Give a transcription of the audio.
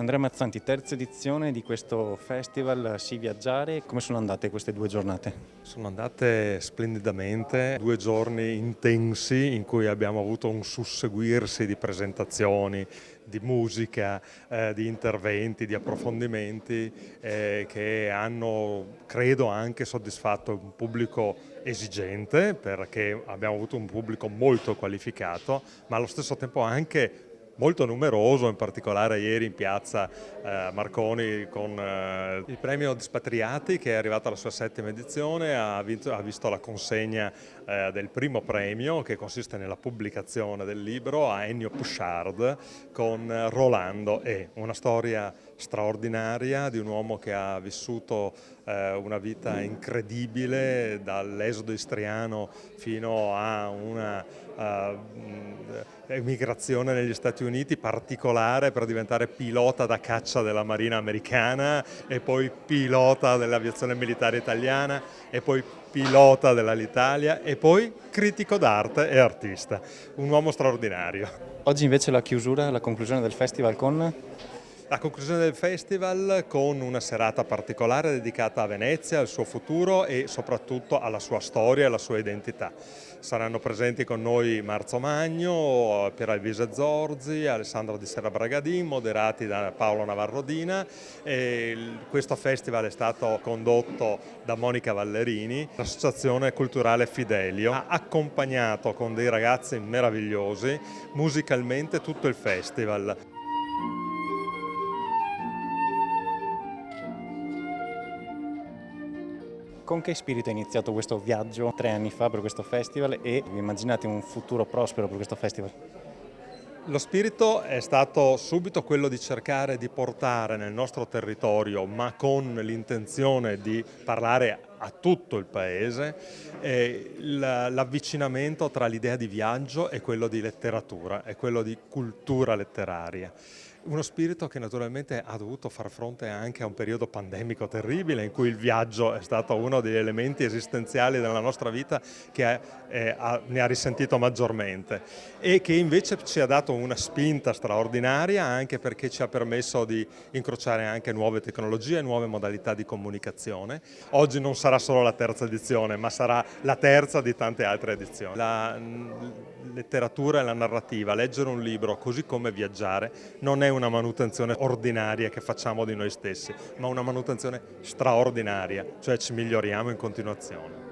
Andrea Mazzanti, terza edizione di questo festival Sì Viaggiare. Come sono andate queste 2 giornate? Sono andate splendidamente, 2 giorni intensi in cui abbiamo avuto un susseguirsi di presentazioni, di musica, di interventi, di approfondimenti che hanno, credo, anche soddisfatto un pubblico esigente, perché abbiamo avuto un pubblico molto qualificato, ma allo stesso tempo anche molto numeroso, in particolare ieri in piazza Marconi con il premio Spatriati, che è arrivato alla sua 7ª edizione, ha visto la consegna del primo premio, che consiste nella pubblicazione del libro a Ennio Pouchard con Rolando E, una storia straordinaria di un uomo che ha vissuto una vita incredibile, dall'esodo istriano fino a una emigrazione negli Stati Uniti particolare per diventare pilota da caccia della Marina americana e poi pilota dell'aviazione militare italiana e poi pilota dell'Alitalia e poi critico d'arte e artista. Un uomo straordinario. Oggi invece la chiusura, la conclusione del festival con... La conclusione del festival con una serata particolare dedicata a Venezia, al suo futuro e soprattutto alla sua storia e alla sua identità. Saranno presenti con noi Marzo Magno, Pier Alvise Zorzi, Alessandro Di Serra Bragadin, moderati da Paolo Navarrodina. Questo festival è stato condotto da Monica Vallerini, l'associazione culturale Fidelio. Ha accompagnato con dei ragazzi meravigliosi musicalmente tutto il festival. Con che spirito è iniziato questo viaggio 3 anni fa per questo festival e vi immaginate un futuro prospero per questo festival? Lo spirito è stato subito quello di cercare di portare nel nostro territorio, ma con l'intenzione di parlare a tutto il paese, l'avvicinamento tra l'idea di viaggio e quello di letteratura e quello di cultura letteraria. Uno spirito che naturalmente ha dovuto far fronte anche a un periodo pandemico terribile in cui il viaggio è stato uno degli elementi esistenziali della nostra vita che ne ha risentito maggiormente e che invece ci ha dato una spinta straordinaria anche perché ci ha permesso di incrociare anche nuove tecnologie, nuove modalità di comunicazione. Oggi non sarà solo la terza edizione, ma sarà la terza di tante altre edizioni. La letteratura e la narrativa, leggere un libro così come viaggiare, non è una manutenzione ordinaria che facciamo di noi stessi, ma una manutenzione straordinaria, cioè ci miglioriamo in continuazione.